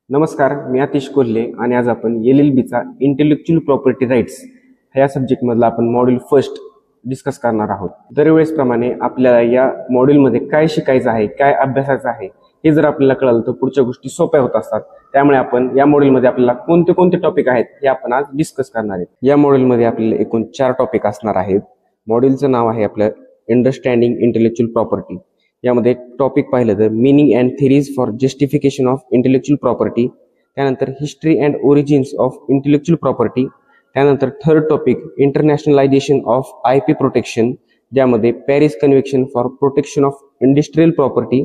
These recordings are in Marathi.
नमस्कार, मी आतिश कोल्हे आणि आज आपण LLBचा इंटेलेक्च्युअल प्रॉपर्टी राईट्स ह्या सब्जेक्टमधला आपण मॉड्यूल फर्स्ट डिस्कस करणार आहोत. दरवेळेसप्रमाणे आपल्याला या मॉड्यूलमध्ये काय शिकायचं आहे, काय अभ्यासाचं आहे हे जर आपल्याला कळलं तर पुढच्या गोष्टी सोप्या होत असतात. त्यामुळे आपण या मॉड्यूलमध्ये आपल्याला कोणते कोणते टॉपिक आहेत हे आपण आज डिस्कस करणार आहेत. या मॉड्यूलमध्ये आपल्याला एकूण 4 टॉपिक असणार आहेत. मॉड्यूलचं नाव आहे आपलं अंडरस्टँडिंग इंटेलेक्च्युअल प्रॉपर्टी. यामध्ये टॉपिक पाहिलं तर meaning and theories for justification of intellectual property, त्यानंतर history and origins of intellectual property, त्यानंतर third topic internationalization of IP protection, ज्यामध्ये Paris convention for protection of industrial property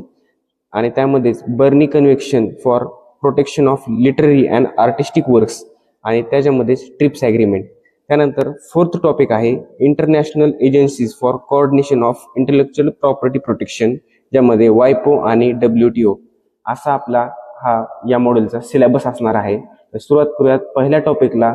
आणि त्यामध्येच Berne convention for protection of literary and artistic works आणि त्याच्यामध्येच ट्रिप्स ॲग्रीमेंट. त्यानंतर फोर्थ टॉपिक आहे international agencies for coordination of intellectual property protection, ज्यामध्ये WIPO आणि WTO असा आपला हा या मॉड्यूलचा सिलेबस असणार आहे. तर सुरुवात करूयात पहिल्या टॉपिकला,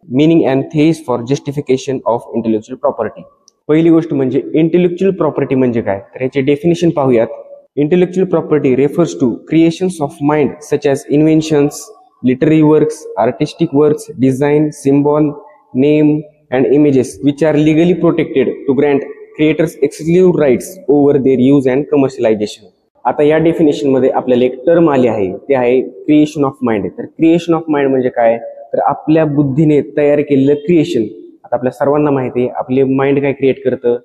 meaning and theories for justification of intellectual property. पहिली गोष्ट म्हणजे इंटेलेक्च्युअल प्रॉपर्टी म्हणजे काय, तर याचे डेफिनेशन पाहूयात. Intellectual property refers to creations of mind such as inventions, literary works, artistic works, design, symbol, name and images which are legally protected to grant creators exclusive rights over their use and commercialization. आता या डेफिनेशन मध्ये आपल्याला एक टर्म आली आहे, ते आहे क्रिएशन ऑफ माइंड. तर क्रिएशन ऑफ माइंड म्हणजे काय, तर आपल्या बुद्धीने तयार केलेलं क्रिएशन. आता आपल्या सर्वांना माहिती आहे आपले माइंड काय क्रिएट करतं,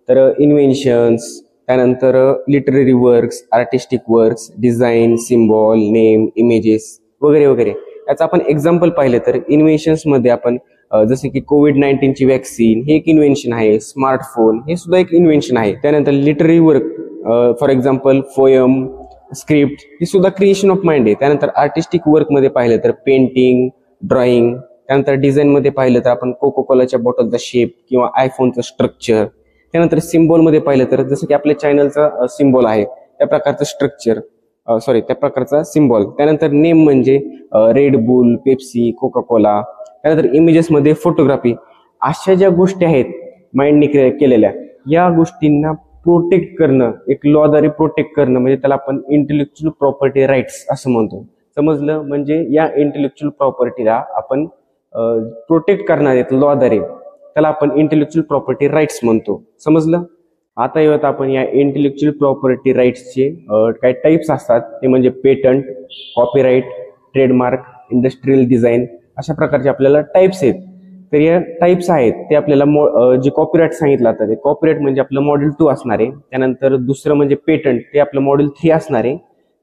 तर इन्व्हेन्शन्स, त्यानंतर literary works, artistic works, design, symbol, name, images वगैरे वगैरे. याचं आपण एक्झाम्पल पाहिलं तर इन्व्हेन्शन्स मध्ये आपण जसे की कोविड-19ची वॅक्सिन हे एक इन्व्हेन्शन आहे, स्मार्टफोन हे सुद्धा एक इन्व्हेन्शन आहे. त्यानंतर literary work for example poem, script हे सुद्धा क्रिएशन ऑफ माइंड आहे. त्यानंतर आर्टिस्टिक वर्क मध्ये पाहिलं तर पेंटिंग, ड्रॉइंग. त्यानंतर डिझाईन मध्ये पाहिलं तर आपण कोको कोलाच्या बॉटलचा शेप किंवा आयफोनचं स्ट्रक्चर. त्यानंतर सिम्बॉल मध्ये पाहिलं तर जसं की आपल्या चॅनलचा सिम्बॉल आहे त्या प्रकारचं स्ट्रक्चर, त्या प्रकारचा सिम्बॉल. त्यानंतर नेम म्हणजे red boule, Pepsi, Coca Cola. त्यानंतर इमेजेसमध्ये फोटोग्राफी. अशा ज्या गोष्टी आहेत माइंडने केलेल्या, या गोष्टींना प्रोटेक्ट करणं, एक लॉद्वारे प्रोटेक्ट करणं म्हणजे त्याला आपण इंटेलेक्च्युअल प्रॉपर्टी राईट्स असं म्हणतो. समजलं, म्हणजे या इंटेलेक्च्युअल प्रॉपर्टीला आपण प्रोटेक्ट करणार आहेत लॉद्वारे, त्याला आपण इंटेलेक्च्युअल प्रॉपर्टी राईट्स म्हणतो. समजलं. आता येऊयात आपण या इंटेलेक्च्युअल प्रॉपर्टी राईट्सचे काही टाईप्स असतात, ते म्हणजे patent, copyright, trademark, industrial design, अशा प्रकारचे आपल्याला टाईप्स आहेत. तर या टाईप्स आहेत ते आपल्याला जे कॉपीराईट सांगितलं जातं ते कॉपीराईट म्हणजे आपलं मॉड्यूल 2 असणार आहे. त्यानंतर दुसरं म्हणजे पेटंट, ते आपलं मॉड्यूल 3 असणार आहे.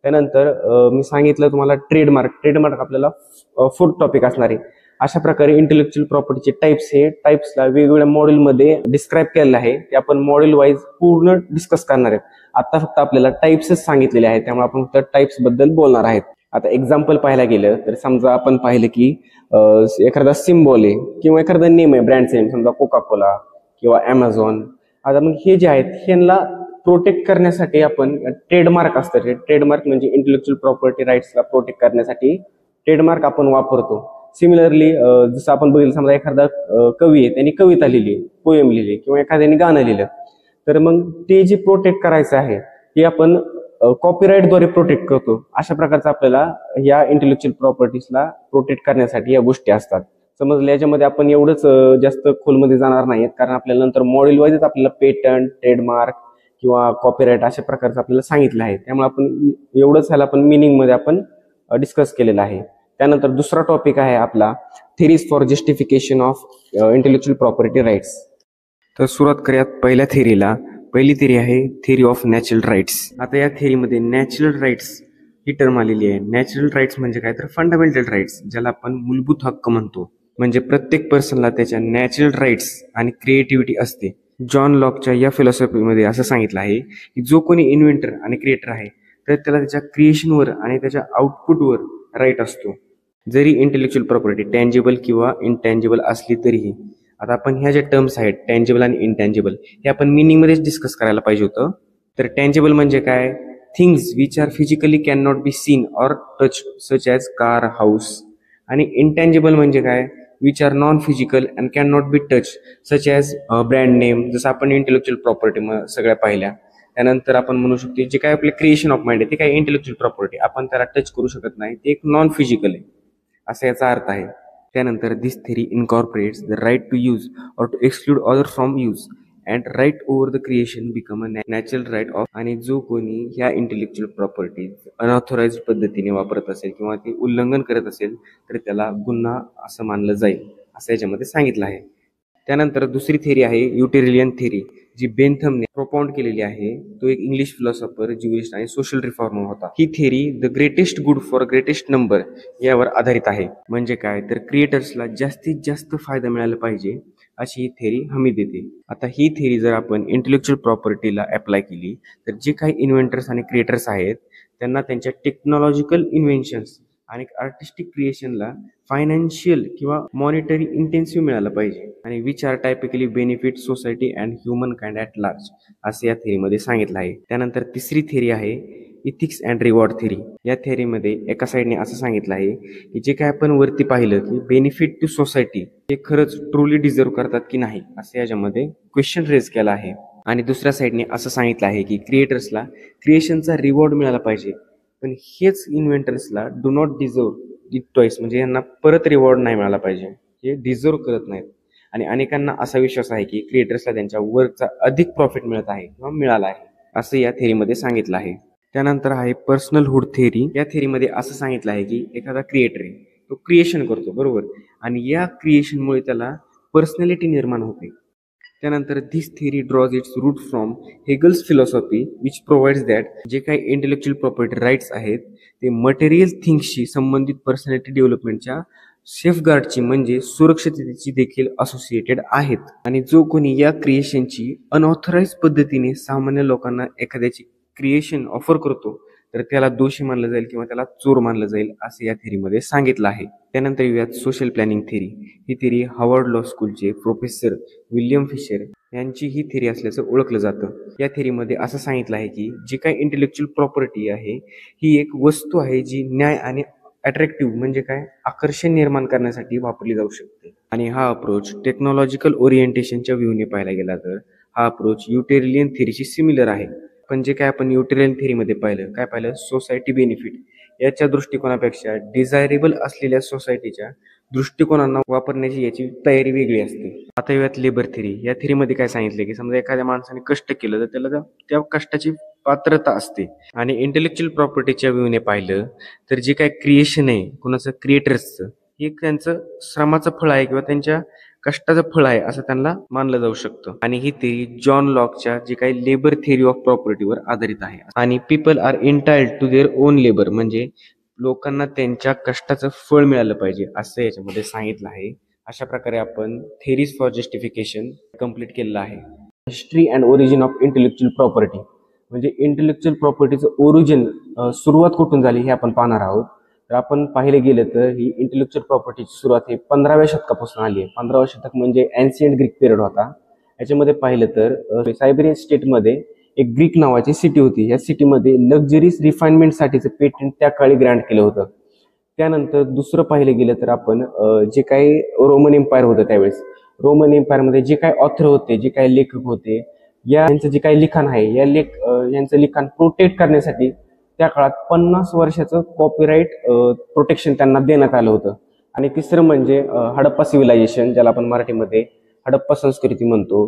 त्यानंतर मी सांगितलं तुम्हाला ट्रेडमार्क आपल्याला 4th टॉपिक असणार आहे. अशा प्रकारे इंटेलेक्च्युअल प्रॉपर्टीचे टाईप्स, हे टाईप्सला वेगवेगळ्या मॉड्यूलमध्ये डिस्क्राईब केलेलं आहे. ते आपण मॉड्यूल वाईज पूर्ण डिस्कस करणार आहेत. आता फक्त आपल्याला टाईप्सच सांगितलेले आहेत, त्यामुळे आपण फक्त टाईप्स बद्दल बोलणार आहेत. आता एक्झाम्पल पाहायला गेलं तर समजा आपण पाहिलं की एखादा सिम्बॉल आहे किंवा एखादा नेम आहे, ब्रँड नेम, समजा कोका कोला किंवा ॲमेझॉन. आता मग हे जे आहेत ह्यांना प्रोटेक्ट करण्यासाठी आपण ट्रेडमार्क असतं. ट्रेडमार्क म्हणजे इंटेलेक्च्युअल प्रॉपर्टी राईट्सला प्रोटेक्ट करण्यासाठी ट्रेडमार्क आपण वापरतो. सिमिलरली जसं आपण बघितलं, समजा एखादा कवी आहे, त्यांनी कविता लिहिली, पोएम लिहिली किंवा एखाद्याने गाणं लिहिलं, तर मग ते जे प्रोटेक्ट करायचं आहे ते आपण कॉपीराईटद्वारे प्रोटेक्ट करतो. अशा प्रकारचं आपल्याला या इंटेलेक्च्युअल प्रॉपर्टीजला प्रोटेक्ट करण्यासाठी या गोष्टी असतात. समजलं. याच्यामध्ये आपण एवढंच जास्त खोलमध्ये जाणार नाहीत, कारण आपल्याला नंतर मॉड्यूल वाईजच आपल्याला पेटंट, ट्रेडमार्क किंवा कॉपीराईट अशा प्रकारचं आपल्याला सांगितलं आहे. त्यामुळे आपण एवढंच ह्याला आपण मिनिंगमध्ये आपण डिस्कस केलेलं आहे. त्यानंतर दुसरा टॉपिक आहे आपला theories for justification of intellectual property rights. तर सुरुवात करूयात पहिल्या थिअरीला. पहिली थिअरी आहे थिअरी ऑफ नॅचरल राईट्स. आता या थिअरीमध्ये नॅचरल राईट्स ही टर्म आलेली आहे. नॅचरल राईट्स म्हणजे काय, तर फंडामेंटल राईट्स, ज्याला आपण मूलभूत हक्क म्हणतो. म्हणजे प्रत्येक पर्सनला त्याच्या नॅचरल राईट्स आणि क्रिएटिव्हिटी असते. जॉन लॉकच्या या फिलॉसॉफीमध्ये असं सांगितलं आहे की जो कोणी इन्व्हेंटर आणि क्रिएटर आहे तर त्याला त्याच्या क्रिएशनवर आणि त्याच्या आउटपुटवर राईट असतो, जरी इंटेलेक्च्युअल प्रॉपर्टी टँजिबल किंवा इनटँजिबल असली तरीही. आता आपण ह्या ज्या टर्म्स आहेत टँजिबल आणि इनटँजिबल, हे आपण मिनिंगमध्येच डिस्कस करायला पाहिजे होतं. तर टँजिबल म्हणजे काय, things which are physically can not be seen or touch such as car, house. आणि इनटँजिबल म्हणजे काय, which are non physical and can not be touch such as brand name, जसं आपण इंटेलेक्च्युअल प्रॉपर्टी सगळ्या पाहिल्या. त्यानंतर आपण म्हणू शकतो जे काय आपले क्रिएशन ऑफ माइंड आहे ते काय इंटेलेक्च्युअल प्रॉपर्टी, आपण त्याला टच करू शकत नाही, ते एक नॉन फिजिकल आहे असा याचा अर्थ आहे. त्यानंतर this theory incorporates the right to use or to exclude other from use and right over the creation become a natural right of. आणि जो कोणी ह्या इंटेलेक्च्युअल प्रॉपर्टीज अनऑथोराइज पद्धतीने वापरत असेल किंवा ते उल्लंघन करत असेल तर त्याला गुन्हा असं मानलं जाईल असं याच्यामध्ये सांगितलं आहे. त्यानंतर दुसरी थेरी आहे युटिलियन थेरी, जी बेंथमने प्रोपाउंड केलेली आहे. तो एक इंग्लिश फिलॉसॉफर, ज्युइस्ट आणि सोशल रिफॉर्मर होता. ही theory the greatest good for greatest number यावर आधारित आहे. म्हणजे काय तर क्रिएटर्सला जास्तीत जास्त फायदा मिळाला पाहिजे अशी ही थेरी हमी देते. आता ही थेरी जर आपण इंटेलेक्च्युअल प्रॉपर्टीला अप्लाय केली तर जे काही इन्व्हेंटर्स आणि क्रिएटर्स आहेत त्यांना त्यांच्या टेक्नॉलॉजिकल इन्व्हेन्शन्स आणि आर्टिस्टिक क्रिएशनला फायनान्शियल किंवा मॉनिटरी इंटेन्सिव्ह मिळालं पाहिजे. आणि which are typically benefit society and humankind at large असं या थेरीमध्ये सांगितलं आहे. त्यानंतर तिसरी थेरी आहे इथिक्स अँड रिवॉर्ड थेरी. या थेरीमध्ये एका साईडने असं सांगितलं आहे की जे काय आपण वरती पाहिलं की बेनिफिट टू सोसायटी हे खरंच ट्रूली डिझर्व करतात की नाही असं याच्यामध्ये क्वेश्चन रेज केला आहे. आणि दुसऱ्या साईडने असं सांगितलं आहे की क्रिएटर्सला क्रिएशनचा रिवॉर्ड मिळाला पाहिजे, पण हेच इन्व्हेंटर्सला do not deserve it twice, म्हणजे यांना परत रिवॉर्ड नाही मिळाला पाहिजे, हे डिझर्व करत नाहीत. आणि अनेकांना असा विश्वास आहे की क्रिएटर्सला त्यांच्या वर्कचा अधिक प्रॉफिट मिळत आहे किंवा मिळाला आहे असं या थेरीमध्ये सांगितलं आहे. त्यानंतर आहे पर्सनलहुड थेरी. या थेरीमध्ये असं सांगितलं आहे की एखादा क्रिएटर आहे, तो क्रिएशन करतो बरोबर, आणि या क्रिएशनमुळे त्याला पर्सनॅलिटी निर्माण होते. त्यानंतर this theory draws its root from Hegel's philosophy which provides that जे काही इंटेलेक्च्युअल प्रॉपर्टी राईट्स आहेत ते मटेरियल थिंग्सशी संबंधित पर्सनॅलिटी डेव्हलपमेंटच्या सेफगार्डची म्हणजे सुरक्षिततेची देखील असोसिएटेड आहेत. आणि जो कोणी या क्रिएशनची अनऑथराइज पद्धतीने सामान्य लोकांना एखाद्याची क्रिएशन ऑफर करतो तर त्याला दोषी मानलं जाईल किंवा त्याला चोर मानलं जाईल असं या थेरीमध्ये सांगितलं आहे. त्यानंतर येऊयात सोशल प्लॅनिंग थेरी. ही थेरी हार्वर्ड लॉ स्कूलचे प्रोफेसर विल्यम फिशर यांची ही थेरी असल्याचं ओळखलं जातं. या थेरीमध्ये असं सांगितलं आहे की जी काही इंटेलेक्च्युअल प्रॉपर्टी आहे ही एक वस्तू आहे जी न्याय आणि अट्रॅक्टिव्ह म्हणजे काय आकर्षण निर्माण करण्यासाठी वापरली जाऊ शकते. आणि हा अप्रोच टेक्नॉलॉजिकल ओरिएंटेशनच्या व्ह्यूने पाहायला गेला तर हा अप्रोच युटिलियन थेरीशी सिमिलर आहे. पण जे काय आपण युटिलियन थेरीमध्ये पाहिलं सोसायटी बेनिफिट याच्या दृष्टिकोनापेक्षा डिझायरेबल असलेल्या सोसायटीच्या दृष्टिकोनांना वापरण्याची याची तयारी वेगळी असते. आता येऊयात लेबर थेरी. या थेरीमध्ये काय सांगितले की समजा एखाद्या माणसाने कष्ट केलं तर त्याला त्या कष्टाची पात्रता असते. आणि इंटेलेक्च्युअल प्रॉपर्टीच्या व्ह्यूने पाहिलं तर जे काय क्रिएशन आहे कुणाचं क्रिएटर्सचं हे त्यांचं श्रमाचं फळ आहे किंवा त्यांच्या कष्टाचं फळ आहे असं त्यांना मानलं जाऊ शकतं. आणि ही थेरी जॉन लॉकच्या जे काही लेबर थेरी ऑफ प्रॉपर्टीवर आधारित आहे. आणि people are entitled to their own labour म्हणजे लोकांना त्यांच्या कष्टाचं फळ मिळालं पाहिजे असं याच्यामध्ये सांगितलं आहे. अशा प्रकारे आपण थेरीज फॉर जस्टिफिकेशन कंप्लीट केलेलं आहे. History and origin of intellectual property म्हणजे इंटेलेक्च्युअल प्रॉपर्टीचं ओरिजिन सुरुवात कुठून झाली हे आपण पाहणार आहोत. तर आपण पाहिले गेलं तर ही इंटेलेक्च्युअल प्रॉपर्टीची सुरुवात ही 15व्या शतकापासून आली आहे. 15वा शतक म्हणजे एन्शियंट ग्रीक पिरियड होता. याच्यामध्ये पाहिलं तर सायबेरियन स्टेटमध्ये एक ग्रीक नावाची सिटी होती. या सिटीमध्ये लक्झरीज रिफाइनमेंटसाठीचं पेटंट त्या काळी ग्रँट केलं होतं. त्यानंतर दुसरं पाहिलं गेलं तर आपण जे काही रोमन एम्पायर होतं त्यावेळेस रोमन एम्पायरमध्ये जे काही ऑथर होते, जे काही लेखक होते, यांचं जे काही लिखाण आहे यांचं लिखाण प्रोटेक्ट करण्यासाठी त्या काळात 50 वर्षाचं कॉपीराईट प्रोटेक्शन त्यांना देण्यात आलं होतं. आणि तिसरं म्हणजे हडप्पा सिव्हिलायझेशन, ज्याला आपण मराठीमध्ये हडप्पा संस्कृती म्हणतो.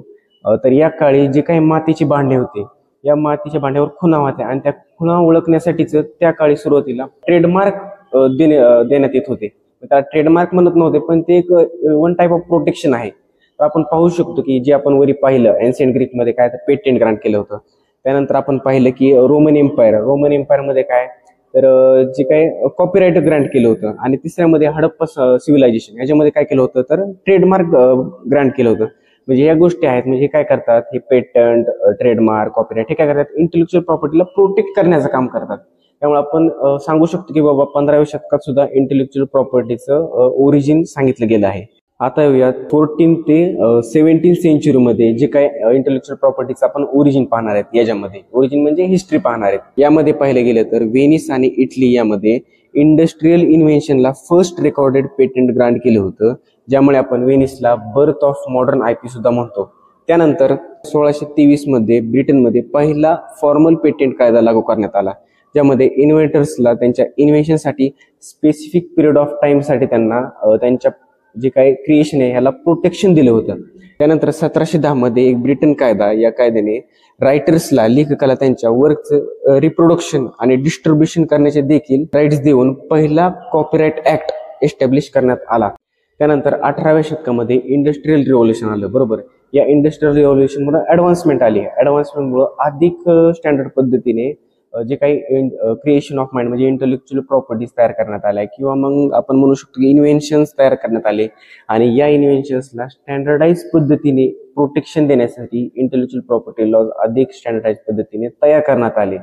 तर या काळी जे काही मातीची भांडे होते या मातीच्या भांड्यावर खुणा होत्या आणि त्या खुणा ओळखण्यासाठीच त्या काळी सुरुवातीला ट्रेडमार्क देण्यात येत होते. त्या ट्रेडमार्क म्हणत नव्हते पण ते एक वन टाईप ऑफ प्रोटेक्शन आहे. तर आपण पाहू शकतो की जे आपण वरी पाहिलं एन्शियंट ग्रीकमध्ये काय तर पेटेंट ग्रांट केलं होतं. त्यानंतर आपण पाहिलं की रोमन एम्पायरमध्ये काय तर जे काही कॉपीराईट ग्रँट केलं होतं. आणि तिसऱ्यामध्ये हडप्पा सिव्हिलायझेशन याच्यामध्ये काय केलं होतं तर ट्रेडमार्क ग्रँट केलं होतं. म्हणजे या गोष्टी आहेत म्हणजे काय करतात हे पेटंट ट्रेडमार्क कॉपीराईट हे काय करतात इंटेलेक्च्युअल प्रॉपर्टीला प्रोटेक्ट करण्याचं काम करतात. त्यामुळे आपण सांगू शकतो की बाबा 15व्या शतकात सुद्धा इंटेलेक्च्युअल प्रॉपर्टीचं ओरिजिन सांगितलं गेलं आहे. आता येऊयात 14 ते 17 सेंचुरीमध्ये जे काही इंटेलेक्च्युअल प्रॉपर्टीचं आपण ओरिजिन पाहणार आहेत. याच्यामध्ये ओरिजिन म्हणजे हिस्ट्री पाहणार आहेत. यामध्ये पाहिलं गेलं तर व्हेनिस आणि इटली यामध्ये इंडस्ट्रियल इन्व्हेन्शनला फर्स्ट रेकॉर्डेड पेटंट ग्रांट केलं होतं, ज्यामुळे आपण व्हेनिसला बर्थ ऑफ मॉडर्न आयपी सुद्धा म्हणतो. त्यानंतर 1623 मध्ये ब्रिटनमध्ये पहिला फॉर्मल पेटेंट कायदा लागू करण्यात आला, ज्यामध्ये इन्व्हेंटर्सला त्यांच्या इन्व्हेन्शनसाठी स्पेसिफिक पिरियड ऑफ टाइमसाठी त्यांना त्यांच्या जे काही क्रिएशन आहे ह्याला प्रोटेक्शन दिलं होतं. त्यानंतर 1710 मध्ये एक ब्रिटन कायदा, या कायद्याने रायटर्सला, लेखकाला त्यांच्या वर्कचं रिप्रोडक्शन आणि डिस्ट्रीब्युशन करण्याचे देखील राईट्स देऊन पहिला कॉपीराइट ऍक्ट एस्टॅब्लिश करण्यात आला. त्यानंतर 18व्या शतकामध्ये इंडस्ट्रियल रिव्होल्युशन आलं. बरोबर, या इंडस्ट्रियल रिव्होल्युशनमुळे ऍडव्हान्समेंट आली. ऍडव्हान्समेंटमुळे अधिक स्टँडर्ड पद्धतीने जे काही क्रिएशन ऑफ माइंड म्हणजे इंटेलेक्च्युअल प्रॉपर्टीज तयार करण्यात आल्या, किंवा मग आपण म्हणू शकतो की इन्व्हेन्शन्स तयार करण्यात आले. आणि या इन्व्हेन्शन्सला स्टँडर्डाइज पद्धतीने प्रोटेक्शन देण्यासाठी इंटेलेक्च्युअल प्रॉपर्टी लॉज अधिक स्टँडर्डाइज पद्धतीने तयार करण्यात आले.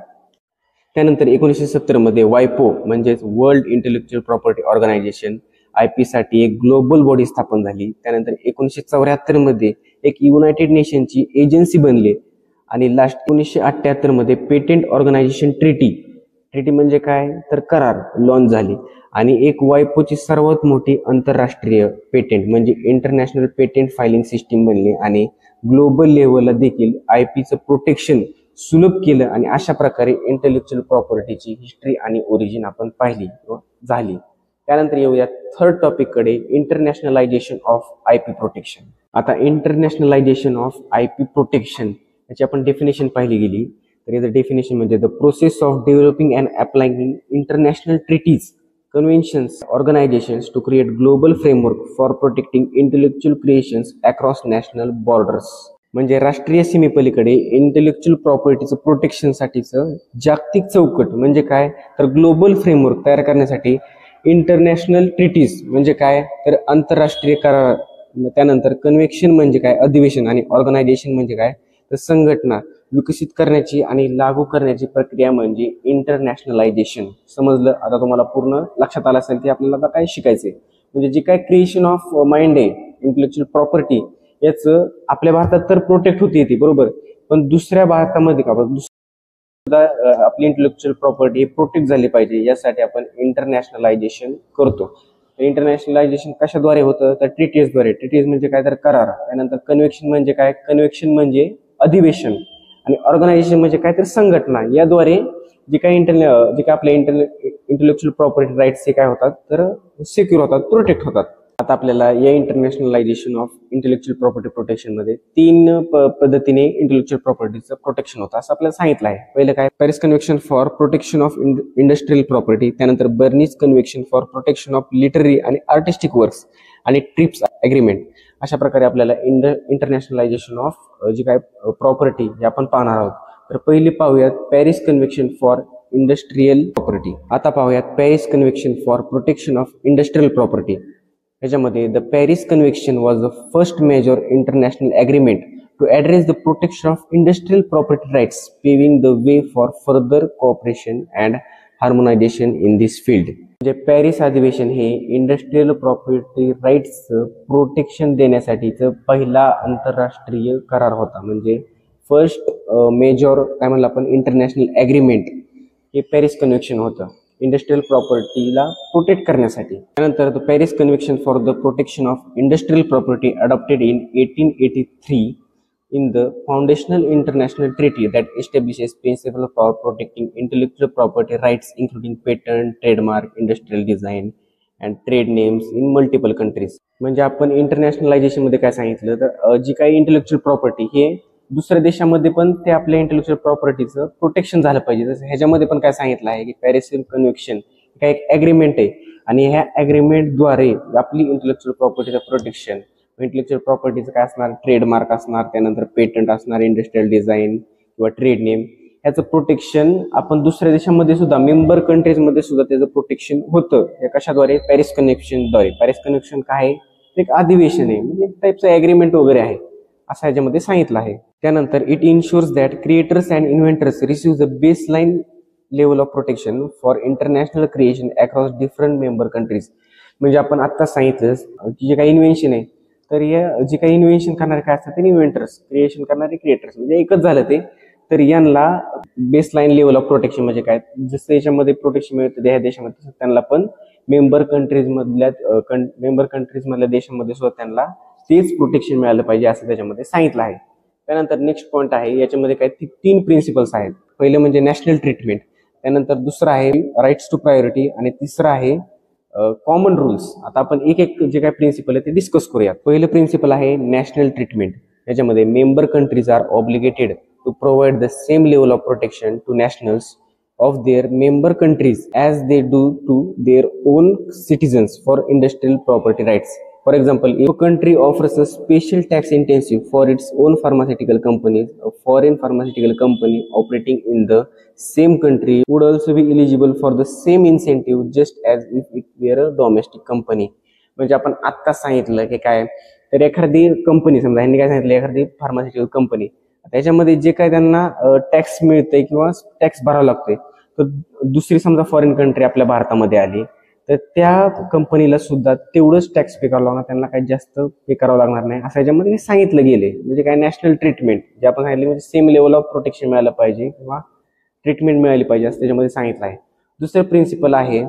त्यानंतर 1970 मध्ये वायपो म्हणजेच world intellectual property organization IP साठी एक ग्लोबल बॉडी स्थापन झाली. त्यानंतर 1974 मध्ये एक युनायटेड नेशनची एजन्सी बनली. आणि लास्ट 1978 मध्ये पेटेंट ऑर्गनायझेशन ट्रिटी म्हणजे काय तर करार लॉन्च झाली. आणि एक वायपोची सर्वात मोठी आंतरराष्ट्रीय पेटेंट म्हणजे इंटरनॅशनल पेटेंट फायलिंग सिस्टीम बनली. आणि ग्लोबल लेवलला देखील IPचं प्रोटेक्शन सुलभ केलं. आणि अशा प्रकारे इंटेलेक्च्युअल प्रॉपर्टीची हिस्ट्री आणि ओरिजिन आपण पाहिली झाली. त्यानंतर येऊया थर्ड टॉपिक कडे, इंटरनॅशनलायझेशन ऑफ IP प्रोटेक्शन. आता इंटरनॅशनलायझेशन ऑफ IP प्रोटेक्शन याची आपण डेफिनेशन पाहिली गेली तर याचं डेफिनेशन म्हणजे the process of developing and applying international treaties, conventions, organisations to create global framework for protecting intellectual creations across national borders. म्हणजे राष्ट्रीय सीमेपलीकडे इंटेलेक्च्युअल प्रॉपर्टीचं प्रोटेक्शनसाठीचं जागतिक चौकट म्हणजे काय तर ग्लोबल फ्रेमवर्क तयार करण्यासाठी इंटरनॅशनल ट्रीटीज म्हणजे काय तर आंतरराष्ट्रीय करार. त्यानंतर कन्व्हेन्शन म्हणजे काय अधिवेशन, आणि ऑर्गनायझेशन म्हणजे काय तर संघटना विकसित करण्याची आणि लागू करण्याची प्रक्रिया म्हणजे इंटरनॅशनलायझेशन. समजलं? आता तुम्हाला पूर्ण लक्षात आलं असेल की आपल्याला आता काय शिकायचंय. म्हणजे जे काय क्रिएशन ऑफ माइंड आहे, इंटेलेक्च्युअल प्रॉपर्टी, याचं आपल्या भारतात तर प्रोटेक्ट होती येते, बरोबर, पण दुसऱ्या भारतामध्ये का आपली इंटेलेक्च्युअल प्रॉपर्टी प्रोटेक्ट झाली पाहिजे, यासाठी आपण इंटरनॅशनलायझेशन करतो. इंटरनॅशनलायझेशन कशाद्वारे होतं तर ट्रीटीजद्वारे. ट्रीटीज म्हणजे काय तर करार. त्यानंतर कन्व्हेन्शन म्हणजे काय, कन्व्हेन्शन म्हणजे अधिवेशन. आणि ऑर्गनायझेशन म्हणजे काय तर संघटना. याद्वारे जे काही आपल्या इंटेलेक्च्युअल प्रॉपर्टी राईट्स हे काय होतात तर सिक्युअर होतात, प्रोटेक्ट होतात. आता आपल्याला या internationalisation of intellectual property protection मध्ये 3 पद्धतीने इंटेलेक्च्युअल प्रॉपर्टीचं प्रोटेक्शन होतं असं आपल्याला सांगितलं आहे. पहिलं काय, Paris convention for protection of industrial property. त्यानंतर Berne's convention for protection of literary आणि आर्टिस्टिक वर्क्स. आणि ट्रिप्स अग्रीमेंट. अशा प्रकारे आपल्याला इंटरनॅशनलायझेशन ऑफ जी काय प्रॉपर्टी हे आपण पाहणार आहोत. तर पहिली पाहूयात Paris convention for industrial property. आता पाहूयात Paris convention for protection of industrial property. याच्यामध्ये the Paris convention was the first major international agreement to address the protection of industrial property rights, paving the way for further cooperation and harmonisation in this field. म्हणजे पॅरिस अधिवेशन हे इंडस्ट्रियल प्रॉपर्टी राईट्सचं प्रोटेक्शन देण्यासाठीचं पहिला आंतरराष्ट्रीय करार होता. म्हणजे फर्स्ट मेजर काय म्हणलं आपण इंटरनॅशनल ॲग्रीमेंट हे पॅरिस कन्व्हेन्शन होतं इंडस्ट्रियल प्रॉपर्टीला प्रोटेक्ट करण्यासाठी. त्यानंतर the Paris convention for the protection of industrial property adopted in 1883 in the foundational international treaty that establishes principles for protecting intellectual property rights including patent, trademark, industrial design and trade names in multiple countries. म्हणजे आपण इंटरनॅशनलायझेशन मध्ये काय सांगितलं तर जी काही इंटेलेक्च्युअल प्रॉपर्टी हे दुसऱ्या देशामध्ये पण ते आपल्या इंटेलेक्च्युअल प्रॉपर्टीचं प्रोटेक्शन झालं पाहिजे. जसं ह्याच्यामध्ये पण काय सांगितलं आहे की पॅरिस कन्व्हेन्शन काय एक ॲग्रीमेंट आहे आणि ह्या ॲग्रीमेंटद्वारे आपली इंटेलेक्च्युअल प्रॉपर्टीचं प्रोटेक्शन, इंटेलेक्च्युअल प्रॉपर्टीचं काय असणार ट्रेडमार्क असणार, त्यानंतर पेटंट असणार, इंडस्ट्रियल डिझाईन किंवा ट्रेड नेम, ह्याचं प्रोटेक्शन आपण दुसऱ्या देशामध्ये सुद्धा मेंबर कंट्रीजमध्ये सुद्धा त्याचं प्रोटेक्शन होतं. या कशाद्वारे पॅरिस कन्व्हेन्शनद्वारे. पॅरिस कन्व्हेन्शन काय आहे एक अधिवेशन आहे म्हणजे एक टाईपचं ॲग्रीमेंट वगैरे आहे असं ह्याच्यामध्ये सांगितलं आहे. त्यानंतर it इन्शुअर्स that creators and inventors receive the baseline level of protection for international creation across different member countries. म्हणजे आपण आत्ताच सांगितलं की जे काही इन्व्हेन्शन आहे तर या जे काही इन्व्हेन्शन करणारे काय असतात ते इन्व्हेंटर्स, क्रिएशन करणारे क्रिएटर्स म्हणजे एकच झालं ते. तर यांना बेसलाईन लेवल ऑफ प्रोटेक्शन म्हणजे काय जसं याच्यामध्ये प्रोटेक्शन मिळतं ह्या देशामध्ये तसं त्यांना पण मेंबर कंट्रीज मधल्या देशामध्ये सुद्धा त्यांना तेच प्रोटेक्शन मिळालं पाहिजे असं त्याच्यामध्ये सांगितलं आहे. त्यानंतर नेक्स्ट पॉईंट आहे, याच्यामध्ये काय 3 प्रिन्सिपल्स आहेत. पहिलं म्हणजे नॅशनल ट्रीटमेंट, त्यानंतर दुसरं आहे राईट्स टू प्रायोरिटी आणि तिसरं आहे कॉमन रूल्स. आता आपण एक एक जे काय प्रिन्सिपल आहे ते डिस्कस करूया. पहिलं प्रिन्सिपल आहे नॅशनल ट्रीटमेंट. याच्यामध्ये member countries are obligated to provide the same level of protection to nationals of their member countries as they do to their own citizens for industrial property rights. For example, if a country offers a special tax incentive for its own pharmaceutical companies, a foreign pharmaceutical company operating in the same country would also be eligible for the same incentive just as if it were a domestic company. म्हणजे आपण आत्ता सांगितलं की काय, तर एखादी कंपनी, समजा यांनी काय सांगितलं, एखादी फार्मास्युटिकल कंपनी, त्याच्यामध्ये जे काय त्यांना टॅक्स मिळतंय किंवा टॅक्स भरावा लागतोय, तर दुसरी समजा फॉरेन कंट्री आपल्या भारतामध्ये आली तर त्या कंपनीला सुद्धा तेवढंच टॅक्स पे करावं लागणार, त्यांना काही जास्त पे करावं लागणार नाही, असं याच्यामध्ये सांगितलं गेले. म्हणजे काय नॅशनल ट्रीटमेंट जे आपण सांगितलं, म्हणजे सेम लेवल ऑफ प्रोटेक्शन मिळालं पाहिजे किंवा ट्रीटमेंट मिळाली पाहिजे असं त्याच्यामध्ये सांगितलं आहे. दुसरं प्रिन्सिपल आहे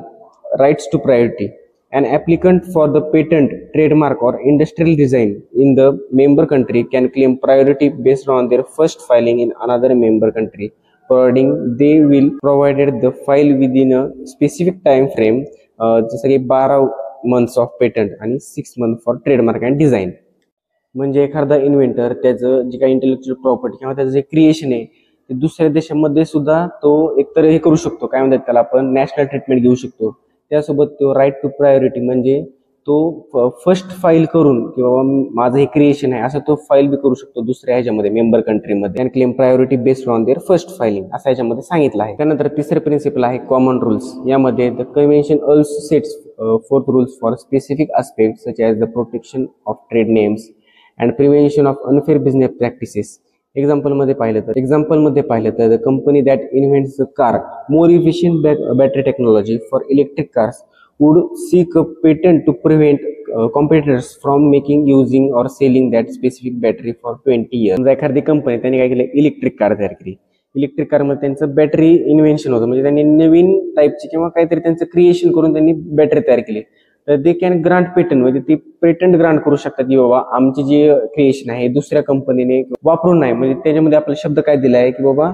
rights to priority. An applicant for the patent, trademark or industrial design in the member country can claim priority based on their first filing in another member country, providing they will provided the file within a specific time frame, जसं की 12 months of patent आणि 6 months for trademark and design. म्हणजे एखादा इन्व्हेंटर त्याचं जे काही इंटेलेक्च्युअल प्रॉपर्टी किंवा त्याचं जे क्रिएशन आहे ते दुसऱ्या देशामध्ये सुद्धा तो एकतर हे करू शकतो, काय म्हणतात त्याला आपण नॅशनल ट्रीटमेंट घेऊ शकतो. त्यासोबत तो राईट टू प्रायोरिटी म्हणजे तो फर्स्ट फाईल करून किंवा माझं हे क्रिएशन आहे असं तो फाईल बी करू शकतो दुसऱ्या ह्याच्यामध्ये मेंबर कंट्रीमध्ये, and claim priority based on their first filing असं ह्याच्यामध्ये सांगितलं आहे. त्यानंतर तिसरे प्रिन्सिपल आहे कॉमन रूल्स. यामध्ये the convention also sets forth rules for specific aspect such as the protection of trade names and prevention of unfair business practices. एक्झाम्पलमध्ये पाहिलं तर the company that invents the car more efficient battery technology for electric cars would seek a patent to prevent competitors from making, using or selling that specific battery for 20 years. एखादी कंपनी त्यांनी काय केलं, इलेक्ट्रिक कार तयार केली. इलेक्ट्रिक कारमध्ये त्यांचं बॅटरी इन्व्हेन्शन होतं, म्हणजे त्यांनी नवीन टाईपची किंवा काहीतरी त्यांचं क्रिएशन करून त्यांनी बॅटरी तयार केली. तर दे कॅन ग्रांट पेटंट, म्हणजे ती पेटंट ग्रांट करू शकतात की बाबा आमची जी क्रिएशन आहे दुसऱ्या कंपनीने वापरून नाही. म्हणजे त्याच्यामध्ये आपला शब्द काय दिला आहे की बाबा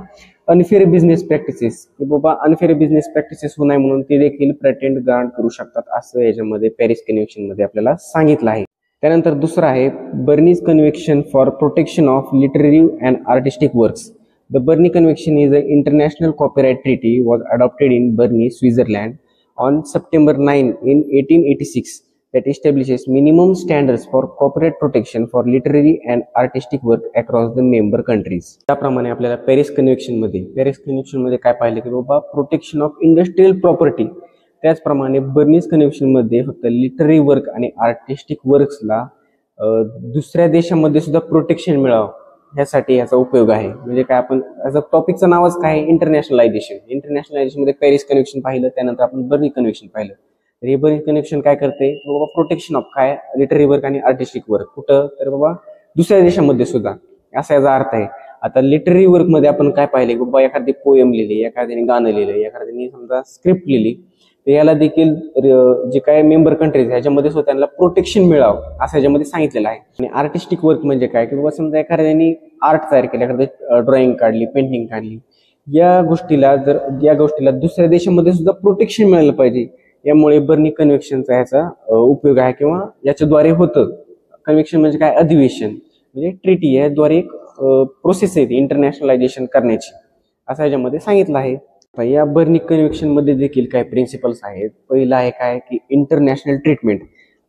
अनफेअर बिझनेस प्रॅक्टिसेस, की बाबा अनफेअर बिझनेस प्रॅक्टिसेस होऊ नये म्हणून ते देखील पेटंट ग्रांट करू शकतात असं याच्यामध्ये पॅरिस कन्व्हेन्शन मध्ये आपल्याला सांगितलं आहे. त्यानंतर दुसरं आहे Berne's convention for protection of literary and artistic works. The Berne convention is a international copyright treaty was adopted in Berne, Switzerland on September 9 in 1886 that establishes minimum standards for copyright protection for literary and artistic work across the member countries. त्याप्रमाणे आपल्याला पॅरिस कन्व्हेन्शन मध्ये काय पाहिलं की बाबा प्रोटेक्शन ऑफ इंडस्ट्रियल प्रॉपर्टी, त्याचप्रमाणे बर्नीज कन्व्हेन्शन मध्ये फक्त लिटररी वर्क आणि आर्टिस्टिक वर्क्सला दुसऱ्या देशामध्ये सुद्धा प्रोटेक्शन मिळावं ह्यासाठी याचा उपयोग आहे. म्हणजे काय आपण याचा टॉपिकचं नावच काय, इंटरनॅशनलायझेशन. इंटरनॅशनलायझेशन मध्ये पॅरिस कन्व्हेन्शन पाहिलं, त्यानंतर आपण बर्नी कन्व्हेन्शन पाहिलं. तर हे बर्नी कन्व्हेन्शन काय करते की बाबा प्रोटेक्शन ऑफ काय, लिटररी वर्क आणि आर्टिस्टिक वर्क कुठं, तर बाबा दुसऱ्या देशामध्ये सुद्धा, असा याचा अर्थ आहे. आता लिटररी वर्क मध्ये आपण काय पाहिले की बाबा एखादी पोएम लिहिली, एखाद्याने गाणं लिहिलं, एखाद्याने समजा स्क्रिप्ट लिहिली, तर याला देखील जे काय मेंबर कंट्रीज ह्याच्यामध्ये सुद्धा त्यांना प्रोटेक्शन मिळावं असं याच्यामध्ये सांगितलेलं आहे. आणि आर्टिस्टिक वर्क म्हणजे काय की बाबा समजा एखाद्याने आर्ट तयार केलं, एखाद्या ड्रॉइंग काढली, पेंटिंग काढली, या गोष्टीला दुसऱ्या देशामध्ये सुद्धा प्रोटेक्शन मिळालं पाहिजे. यामुळे बर्नी कन्व्हेन्शनचा ह्याचा उपयोग आहे किंवा याच्याद्वारे होतं. कन्व्हेन्शन म्हणजे काय, अधिवेशन म्हणजे ट्रीटी, याद्वारे एक प्रोसेस आहे इंटरनॅशनलायझेशन करण्याची असं याच्यामध्ये सांगितलं आहे. या बर्नी कन्व्हेन्शन मध्ये देखील काही प्रिन्सिपल्स आहेत. पहिला आहे काय की इंटरनॅशनल ट्रीटमेंट.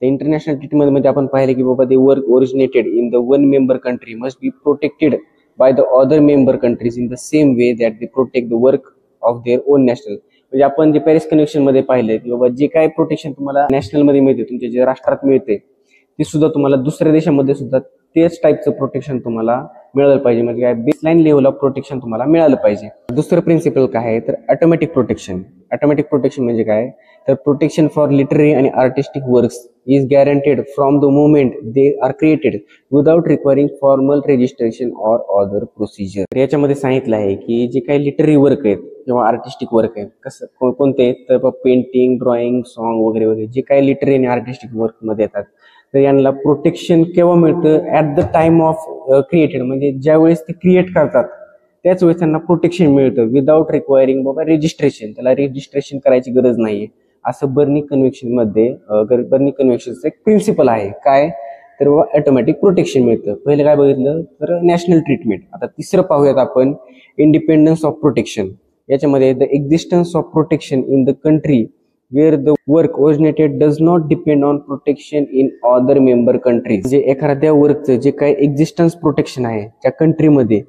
इंटरनॅशनल ट्रीटमेंट मध्ये आपण पाहिले की बाबा the work originated in the one member country must be protected by the other member countries in the same way that they protect the work of their own national. म्हणजे आपण जे पॅरिस कन्व्हेन्शन मध्ये पाहिले की बाबा जे काय प्रोटेक्शन तुम्हाला नॅशनल मध्ये मिळते, तुमच्या जे राष्ट्रात मिळते, ते सुद्धा तुम्हाला दुसऱ्या देशामध्ये सुद्धा तेच टाईपचं प्रोटेक्शन तुम्हाला मिळालं पाहिजे. म्हणजे काय, बेसलाईन लेवल ऑफ प्रोटेक्शन तुम्हाला मिळालं पाहिजे. दुसरं प्रिन्सिपल काय आहे तर ऑटोमॅटिक प्रोटेक्शन. ऑटोमॅटिक प्रोटेक्शन म्हणजे काय तर प्रोटेक्शन फॉर लिटररी आणि artistic works is guaranteed from the moment they are created without requiring formal registration or other procedure. याच्यामध्ये सांगितलं आहे की जे काही लिटररी वर्क आहेत किंवा आर्टिस्टिक वर्क आहेत कसं कोणते तर पेंटिंग, ड्रॉइंग, सॉन्ग वगैरे वगैरे जे काही लिटररी आणि आर्टिस्टिक वर्क मध्ये येतात तर यांना प्रोटेक्शन केव्हा मिळतं? At the time of created, म्हणजे ज्या वेळेस ते क्रिएट करतात त्याच वेळेस त्यांना प्रोटेक्शन मिळतं विदाउट रिक्वायरिंग बाबा रजिस्ट्रेशन. त्याला रजिस्ट्रेशन करायची गरज नाहीये असं बर्नी कन्व्हेन्शन मध्ये बर्नी कन्व्हेन्शनचं एक प्रिन्सिपल आहे. काय तर बाबा ऑटोमॅटिक प्रोटेक्शन मिळतं. पहिलं काय बघितलं तर नॅशनल ट्रीटमेंट. आता तिसरं पाहूयात आपण इंडिपेंडन्स ऑफ प्रोटेक्शन. याच्यामध्ये the existence of protection in the country where the work originated does not depend on protection in other member countries. म्हणजे एखाद्या वर्कचं जे काही एक्झिस्टन्स प्रोटेक्शन आहे त्या कंट्रीमध्ये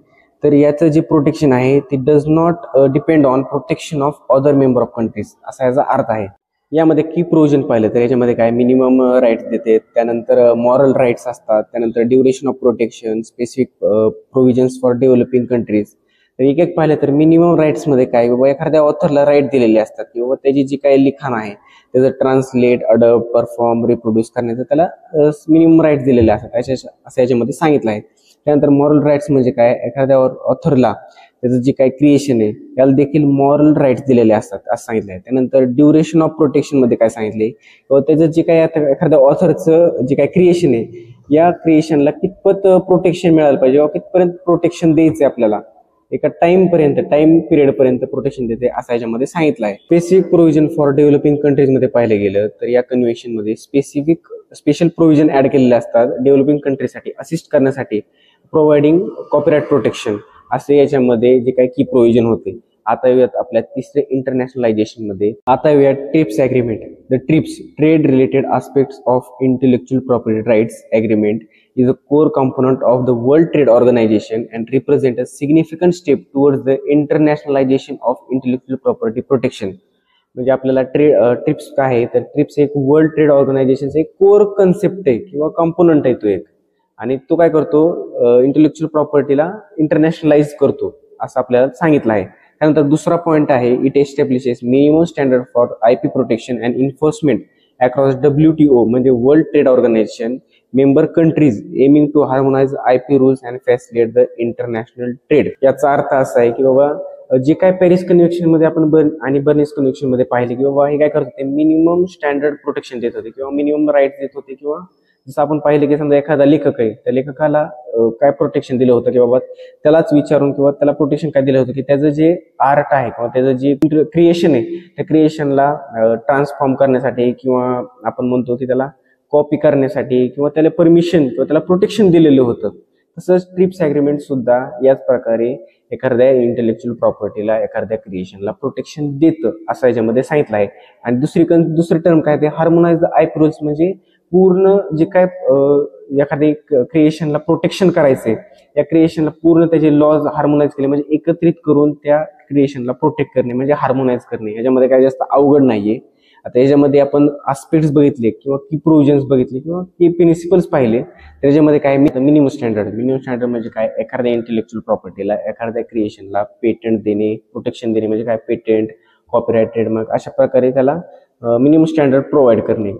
तर याचं जे प्रोटेक्शन आहे ते does not depend on protection of other member of countries असा याचा अर्थ आहे. यामध्ये की प्रोव्हिजन पाहिलं तर याच्यामध्ये काय मिनिमम राईट्स देते, त्यानंतर मॉरल राईट्स असतात, त्यानंतर duration of protection, specific provisions for developing countries. तर एक एक पाहिलं तर मिनिमम राईट्स मध्ये काय बाबा एखाद्या ऑथरला राईट दिलेले असतात किंवा त्याची जी काही लिखाण आहे त्याचं ट्रान्सलेट, अडॉप्ट, परफॉर्म, रिप्रोड्यूस करण्याचं त्याला मिनिमम राईट्स दिलेले असतात असं याच्यामध्ये सांगितलं आहे. त्यानंतर मॉरल राईट्स म्हणजे काय एखाद्या ऑथरला त्याचं जे काही क्रिएशन आहे त्याला देखील मॉरल राईट्स दिलेले असतात असं सांगितलं आहे. त्यानंतर ड्युरेशन ऑफ प्रोटेक्शन मध्ये काय सांगितले किंवा त्याचं जे काही एखाद्या ऑथरचं जे काही क्रिएशन आहे या क्रिएशनला कितपत प्रोटेक्शन मिळालं पाहिजे किंवा कितपर्यंत प्रोटेक्शन द्यायचं आपल्याला एका टाइम पिरियड पर्यंत प्रोटेक्शन देते असं याच्यामध्ये सांगितलं आहे. Specific provision for developing countries मध्ये पाहिलं गेलं तर या कन्व्हेन्शन मध्ये स्पेशल प्रोव्हिजन ऍड केलेले असतात डेव्हलपिंग कंट्रीसाठी असिस्ट करण्यासाठी, प्रोव्हाइडिंग कॉपीराइट प्रोटेक्शन असे याच्यामध्ये जे काही की प्रोव्हिजन होते. आता येऊयात आपल्या तिसरे इंटरनॅशनलायझेशन मध्ये. आता येऊयात TRIPS agreement. The TRIPS trade related aspects of intellectual property rights agreement is a core component of the World Trade Organization and represent a significant step towards the internationalization of intellectual property protection. म्हणजे आपल्याला ट्रिप्स काय आहे तर ट्रिप्स एक वर्ल्ड ट्रेड ऑर्गनायझेशनचा एक कोर कन्सेप्ट आहे किंवा कंपोनंट आहे तो एक, आणि तो काय करतो इंटेलेक्चुअल प्रॉपर्टीला इंटरनॅशनलाइज करतो असं आपल्याला सांगितलं आहे. त्यानंतर दुसरा पॉइंट आहे it establishes minimum standard for IP protection and enforcement across WTO म्हणजे world trade organisation member countries aiming to harmonise IP rules and facilitate the international trade. याचा अर्थ असा आहे की बाबा जे काय पॅरिस कन्व्हेन्शन मध्ये आपण आणि बर्निस कन्व्हेन्शन मध्ये पाहिले की बाबा हे काय करत होते मिनिमम स्टँडर्ड प्रोटेक्शन देत होते किंवा मिनिमम राईट देत होते, किंवा जसं आपण पाहिलं की समजा एखादा लेखक आहे त्या लेखकाला काय प्रोटेक्शन दिलं होतं की बाबा त्यालाच विचारून किंवा त्याला प्रोटेक्शन काय दिलं होतं की त्याचं जे आर्ट आहे किंवा त्याचं जे क्रिएशन आहे त्या क्रिएशनला ट्रान्सफॉर्म करण्यासाठी किंवा आपण म्हणतो की त्याला कॉपी करण्यासाठी किंवा त्याला परमिशन किंवा त्याला प्रोटेक्शन दिलेलं होतं. तसंच ट्रिप्स अग्रीमेंट सुद्धा याच प्रकारे एखाद्या इंटेलेक्च्युअल प्रॉपर्टीला एखाद्या क्रिएशनला प्रोटेक्शन देतं असं याच्यामध्ये सांगितलं आहे. आणि दुसरी टर्म काय ते हार्मोनाइज द IP रूल्स म्हणजे पूर्ण जे काय एखाद्या क्रिएशनला प्रोटेक्शन करायचंय या क्रिएशनला पूर्ण त्याचे लॉज हार्मोनाइज केले म्हणजे एकत्रित करून त्या क्रिएशनला प्रोटेक्ट करणे म्हणजे हार्मोनाइज करणे. याच्यामध्ये काय जास्त अवघड नाहीये. आता याच्यामध्ये आपण आस्पेक्ट्स बघितले किंवा की प्रोव्हिजन्स बघितले किंवा की प्रिन्सिपल्स पाहिले त्याच्यामध्ये काय मिनिमम स्टँडर्ड म्हणजे काय एखाद्या इंटेलेक्च्युअल प्रॉपर्टीला एखाद्या क्रिएशनला पेटंट देणे, प्रोटेक्शन देणे म्हणजे काय पेटंट, कॉपीराइट, ट्रेडमार्क अशा प्रकारे त्याला मिनिमम स्टँडर्ड प्रोव्हाइड करणे.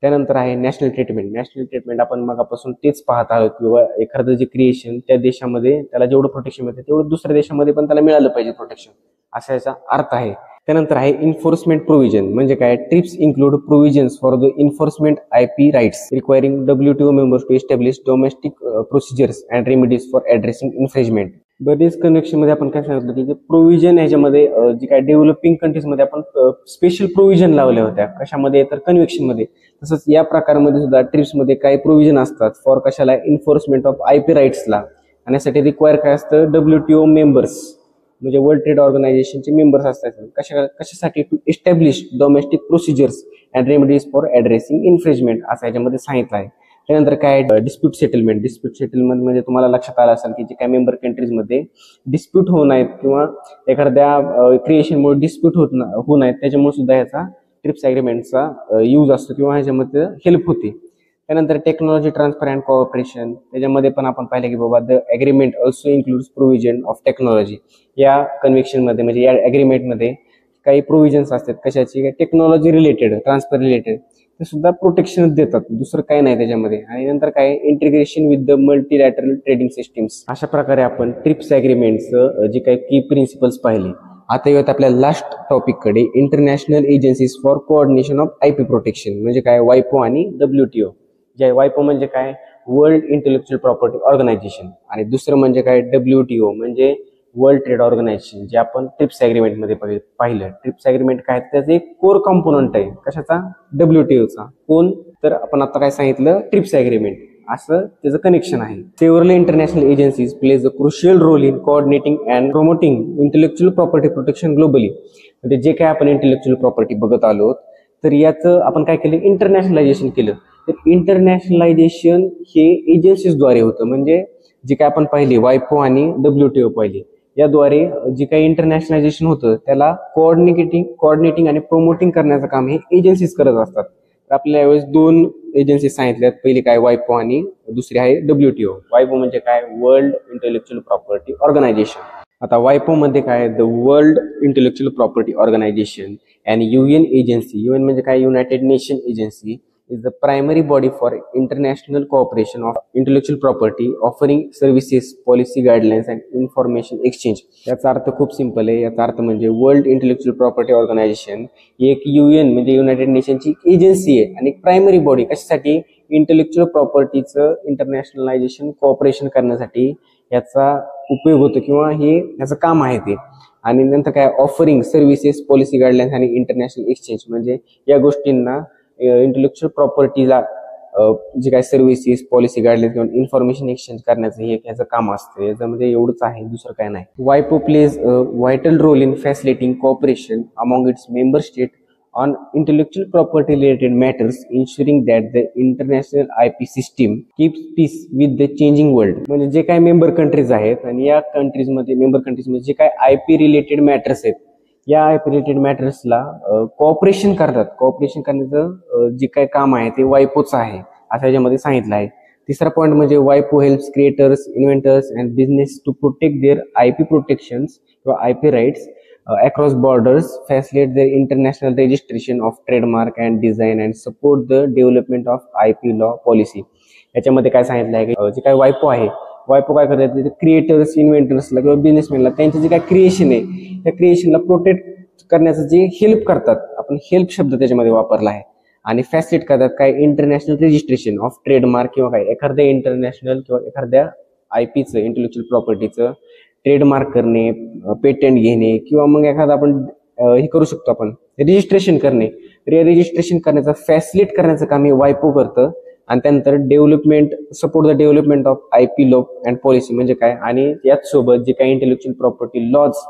त्यानंतर आहे नॅशनल ट्रीटमेंट. आपण मगापासून तेच पाहत आहोत किंवा एखादं जे क्रिएशन त्या देशामध्ये त्याला जेवढं प्रोटेक्शन मिळतं तेवढं दुसऱ्या देशामध्ये पण त्याला मिळालं पाहिजे प्रोटेक्शन असा याचा अर्थ आहे. त्यानंतर आहे इन्फोर्समेंट प्रोव्हिजन म्हणजे काय TRIPS include provisions for the enforcement IP rights requiring WTO members to establish domestic procedures and remedies for addressing infringement. Berne's convention मध्ये आपण काय सांगितलं की जे प्रोव्हिजन ह्याच्यामध्ये जे काय डेव्हलपिंग कंट्रीज मध्ये आपण स्पेशल प्रोव्हिजन लावल्या होत्या कशामध्ये तर कन्व्हेन्शन मध्ये, तसंच या प्रकारमध्ये सुद्धा ट्रिप्स मध्ये काही प्रोव्हिजन असतात फॉर कशाला इन्फोर्समेंट ऑफ IP राइट्सला, आणि यासाठी रिक्वायर काय असतं WTO मेंबर्स म्हणजे वर्ल्ड ट्रेड ऑर्गनायझेशनचे मेंबर्स असतात कशासाठी to establish domestic procedures and remedies for addressing infringement असं याच्यामध्ये सांगितलं आहे. त्यानंतर काय डिस्प्यूट सेटलमेंट म्हणजे तुम्हाला लक्षात आलं असेल की जे काही मेंबर कंट्रीजमध्ये डिस्प्यूट होऊ नयेत किंवा एखाद्या क्रिएशनमुळे डिस्प्यूट होऊ नयेत त्याच्यामुळे सुद्धा ह्याचा ट्रिप्स अग्रीमेंटचा यूज असतो किंवा ह्याच्यामध्ये हेल्प होते. त्यानंतर टेक्नॉलॉजी ट्रान्सफर अँड कोऑपरेशन त्याच्यामध्ये पण आपण पाहिलं की बाबा the agreement also includes provision of technology. या कन्व्हेन्शन मध्ये म्हणजे या अग्रीमेंटमध्ये काही प्रोव्हिजन्स असतात कशाची टेक्नॉलॉजी रिलेटेड ट्रान्सफर रिलेटेड ते सुद्धा प्रोटेक्शन देतात, दुसरं काय नाही त्याच्यामध्ये. आणि नंतर काय integration with the multilateral trading systems. अशा प्रकारे आपण ट्रिप्स ॲग्रीमेंटचं जे काही की प्रिन्सिपल्स पाहिले. आता येऊयात आपल्या लास्ट टॉपिककडे, international agencies for coordination of IP protection. म्हणजे काय, वायपो आणि WTO. जे वायपो म्हणजे काय, वर्ल्ड इंटेलेक्च्युअल प्रॉपर्टी ऑर्गनायझेशन, आणि दुसरं म्हणजे काय, WTO म्हणजे वर्ल्ड ट्रेड ऑर्गनायझेशन, जे आपण ट्रिप्स ॲग्रीमेंटमध्ये पाहिलं. ट्रिप्स ॲग्रीमेंट काय, त्याचं एक कोर कॉम्पोनंट आहे कशाचा, WTOचा. कोण, तर आपण आता काय सांगितलं, ट्रिप्स ॲग्रीमेंट, असं त्याचं कनेक्शन आहे. Several international agencies plays a crucial role in coordinating and promoting intellectual property protection globally. म्हणजे जे काय आपण इंटेलेक्च्युअल प्रॉपर्टी बघत आलो, तर याचं आपण काय केलं, इंटरनॅशनलायझेशन केलं. तर इंटरनॅशनलायझेशन हे एजन्सीजद्वारे होतं. म्हणजे जे काय आपण पाहिले, वायपो आणि WTO पाहिले, याद्वारे जे काही इंटरनॅशनलायझेशन होतं त्याला कोऑर्डिनेटिंग आणि प्रमोटिंग करण्याचं काम हे एजन्सीज करत असतात. तर आपल्याला यावेळेस दोन एजन्सीज सांगितल्यात. पहिली काय, वायपो, आणि दुसरी आहे WTO. वायपो म्हणजे काय, वर्ल्ड इंटेलेक्च्युअल प्रॉपर्टी ऑर्गनायझेशन. आता वायपो मध्ये काय, the world intellectual property organization and UN agency. UN म्हणजे काय, United nation agency is the primary body for international cooperation of intellectual property, offering services, policy guidelines and information exchange. याचा अर्थ खूप सिंपल आहे. याचा अर्थ म्हणजे वर्ल्ड इंटेलेक्च्युअल प्रॉपर्टी ऑर्गनायझेशन एक UN म्हणजे युनायटेड नेशनची एजन्सी आहे, आणि प्रायमरी बॉडी कशासाठी, इंटेलेक्च्युअल प्रॉपर्टीचं इंटरनॅशनलायझेशन कोऑपरेशन करण्यासाठी याचा उपयोग होतो, किंवा हे याचं काम आहे ते. आणि नंतर काय, ऑफरिंग सर्व्हिसेस, पॉलिसी गाईडलाईन्स आणि इंटरनॅशनल एक्सचेंज, म्हणजे या गोष्टींना इंटेलेक्च्युअल प्रॉपर्टीला जे काय सर्व्हिसेस, पॉलिसी गाईडलाईन्स किंवा इन्फॉर्मेशन एक्सचेंज करण्याचं हे याचं काम असतं. याच्यामध्ये एवढंच आहे, दुसरं काय नाही. वायपो plays a vital role in facilitating cooperation among its member state on intellectual property related matters, ensuring that the international IP system keeps pace with the changing world. म्हणजे जे काही मेंबर कंट्रीज आहेत, आणि या मेंबर कंट्रीजमध्ये जे काही IP रिलेटेड मॅटर्स आहेत, या IP रिलेटेड मॅटर्सला कॉपरेशन करतात. कॉपरेशन करण्याचं जे काही काम आहे ते वायपोचं आहे, असं याच्यामध्ये सांगितलं आहे. तिसरा पॉईंट म्हणजे वायपो helps creators, inventors and business to protect their IP protections किंवा IP rights across borders, facilitate the international registration of trademark and design and support the development of IP law policy. याच्यामध्ये काय सांगितलं आहे की जे काय वायपो आहे, वायपो काय करतात, क्रिएटर्स, इन्व्हेंटर्सला किंवा बिझनेसमॅनला त्यांचे जे काय क्रिएशन आहे त्या क्रिएशनला प्रोटेक्ट करण्याचं जे हेल्प करतात, आपण हेल्प शब्द त्याच्यामध्ये वापरला आहे. आणि फॅसिलिटेट करतात काय, इंटरनॅशनल रजिस्ट्रेशन ऑफ ट्रेडमार्क किंवा काय एखाद्या इंटरनॅशनल किंवा एखाद्या IPचं इंटेलेक्च्युअल प्रॉपर्टीचं ट्रेडमार्क करणे, पेटंट घेणे, किंवा मग एखादा आपण हे करू शकतो, आपण रजिस्ट्रेशन करणे. रजिस्ट्रेशन करण्याचं, फॅसिलिटेट करण्याचं काम हे वायपो करतं. आणि त्यानंतर development, support the development of IP law and policy म्हणजे काय, आणि याच सोबत जे काही इंटेलेक्च्युअल प्रॉपर्टी लॉज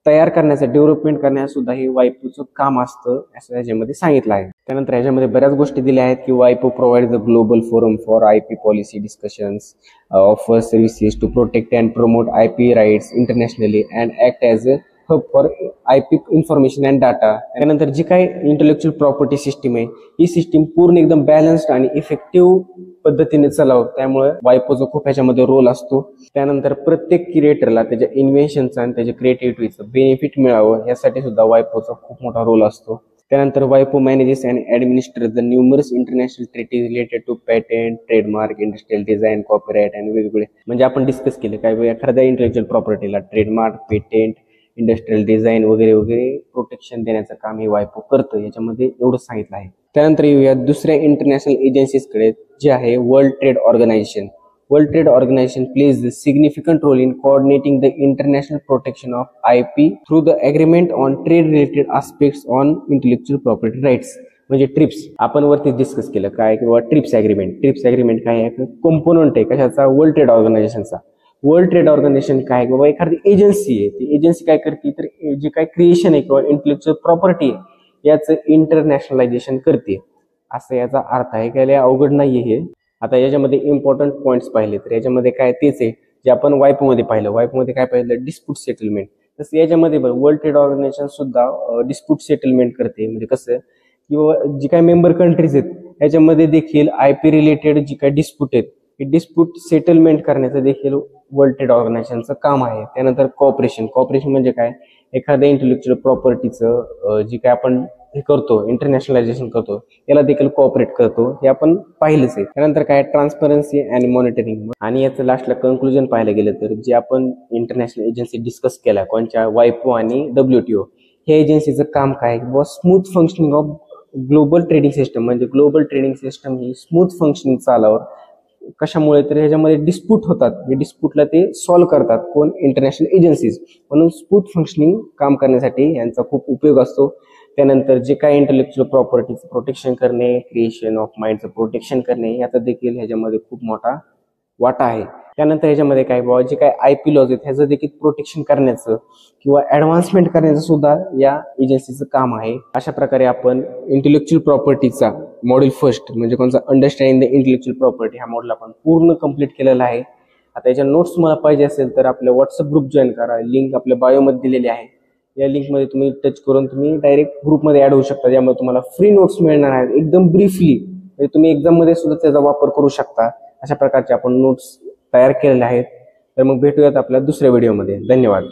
तयार करण्याचं, डेव्हलपमेंट करण्याचं सुद्धा हे वायपोचं काम असतं, असं याच्यामध्ये सांगितलं आहे. त्यानंतर याच्यामध्ये बऱ्याच गोष्टी दिल्या आहेत की वायपो provide the global forum for IP policy discussions, offer services to protect and promote IP rights internationally and act as a hub for IP information and data. त्यानंतर जी काही इंटेलेक्च्युअल प्रॉपर्टी सिस्टीम आहे, ही सिस्टीम पूर्ण एकदम बॅलन्स्ड आणि इफेक्टिव्ह पद्धतीने चालवत, त्यामुळे वायपोचा खूप ह्याच्यामध्ये रोल असतो. त्यानंतर प्रत्येक क्रिएटरला त्याच्या इन्व्हेन्शनचा आणि त्याच्या क्रिएटिव्हिटीचं बेनिफिट मिळावं यासाठी सुद्धा वायपोचा खूप मोठा रोल असतो. त्यानंतर वायपो manages and administer the numerous international treaty related to patent, trademark, industrial design, copyright आणि वेगवेगळे, म्हणजे आपण डिस्कस केले काय, एखाद्या इंटेलेक्च्युअल प्रॉपर्टीला ट्रेडमार्क, पेटेंट, इंडस्ट्रियल डिझाईन वगैरे वगैरे प्रोटेक्शन देण्याचं काम हे वायपो करतं. याच्यामध्ये एवढंच सांगितलं आहे. त्यानंतर येऊया दुसऱ्या इंटरनॅशनल एजन्सीजकडे, जे आहे world trade organization. World Trade Organization plays a significant role in coordinating the international protection of IP through the agreement on trade-related aspects on intellectual property rights. म्हणजे ट्रिप्स आपण वरती डिस्कस केलं काय, किंवा ट्रिप्स ॲग्रीमेंट. ट्रिप्स ॲग्रीमेंट काय आहे, कंपोनंट आहे कशाचा, वर्ल्ड ट्रेड ऑर्गनायझेशनचा. वर्ल्ड ट्रेड ऑर्गनायझेशन काय, किंवा एखादी एजन्सी आहे, ती एजन्सी काय करते, तर जे काय क्रिएशन आहे किंवा इंटेलेक्च्युअल प्रॉपर्टी आहे याचं इंटरनॅशनलायझेशन करते, असं याचा अर्थ आहे. काय अवघड नाहीये हे. आता याच्यामध्ये इम्पॉर्टंट पॉईंट्स पाहिले तर याच्यामध्ये काय तेच आहे जे आपण वायपो मध्ये पाहिलं. वायपो मध्ये काय पाहिलं, डिस्प्यूट सेटलमेंट. तसं याच्यामध्ये पण वर्ल्ड ट्रेड ऑर्गनायझेशन सुद्धा डिस्प्यूट सेटलमेंट करते. म्हणजे कसं, किंवा जी काही मेंबर कंट्रीज आहेत याच्यामध्ये देखील IP रिलेटेड जी काही डिस्प्यूट आहेत, हे डिस्प्यूट सेटलमेंट करण्याचं देखील वर्ल्ड ट्रेड ऑर्गनायझेशनचं काम आहे. त्यानंतर कॉपरेशन. कॉपरेशन म्हणजे काय, एखाद्या इंटेलेक्च्युअल प्रॉपर्टीचं जी काय आपण हे करतो, इंटरनॅशनलायझेशन करतो, याला देखील कोऑपरेट करतो, हे आपण पाहिलंच आहे. त्यानंतर काय ट्रान्सपरन्सी अँड मॉनिटरिंग, आणि याचं लास्टला कन्क्लुजन पाहायला गेलं तर जे आपण इंटरनॅशनल एजन्सी डिस्कस केल्या कोणत्या वायपो आणि WTO, हे एजन्सीचं काम काय smooth functioning of global trading system, म्हणजे ग्लोबल ट्रेडिंग सिस्टम ही स्मूथ फंक्शनिंग चालावर. कशामुळे तर ह्याच्यामध्ये डिस्प्यूट होतात, हे डिस्प्यूटला ते सॉल्व्ह करतात कोण, इंटरनॅशनल एजन्सीज. म्हणून स्मूथ फंक्शनिंग काम करण्यासाठी यांचा खूप उपयोग असतो. त्यानंतर जे काय इंटेलेक्च्युअल प्रॉपर्टीचं प्रोटेक्शन करणे, क्रिएशन ऑफ माइंडचं प्रोटेक्शन करणे, याचा देखील ह्याच्यामध्ये खूप मोठा वाटा आहे. त्यानंतर ह्याच्यामध्ये काय बाबा जे काय IP लॉज आहेत ह्याचं देखील प्रोटेक्शन करण्याचं किंवा ऍडव्हान्समेंट करण्याचं सुद्धा या एजन्सीचं काम आहे. अशा प्रकारे आपण इंटेलेक्च्युअल प्रॉपर्टीचा मॉड्यूल फर्स्ट म्हणजे कोणता अंडरस्टँडिंग द इंटेलेक्च्युअल प्रॉपर्टी हा मॉड्यूल आपण पूर्ण कंप्लीट केलेला आहे. आता याच्या नोट्स तुम्हाला पाहिजे असेल तर आपल्या व्हॉट्सअप ग्रुप जॉईन करा, लिंक आपल्या बायोमध्ये दिलेली आहे. या लिंकमध्ये तुम्ही टच करून तुम्ही डायरेक्ट ग्रुपमध्ये ऍड होऊ शकता, ज्यामुळे तुम्हाला फ्री नोट्स मिळणार आहेत एकदम ब्रीफली. म्हणजे तुम्ही एक्झाममध्ये सुद्धा त्याचा वापर करू शकता. अशा प्रकारचे आपण नोट्स तयार केलेले आहेत. तर मग भेटूयात आपल्या दुसऱ्या व्हिडिओमध्ये. धन्यवाद.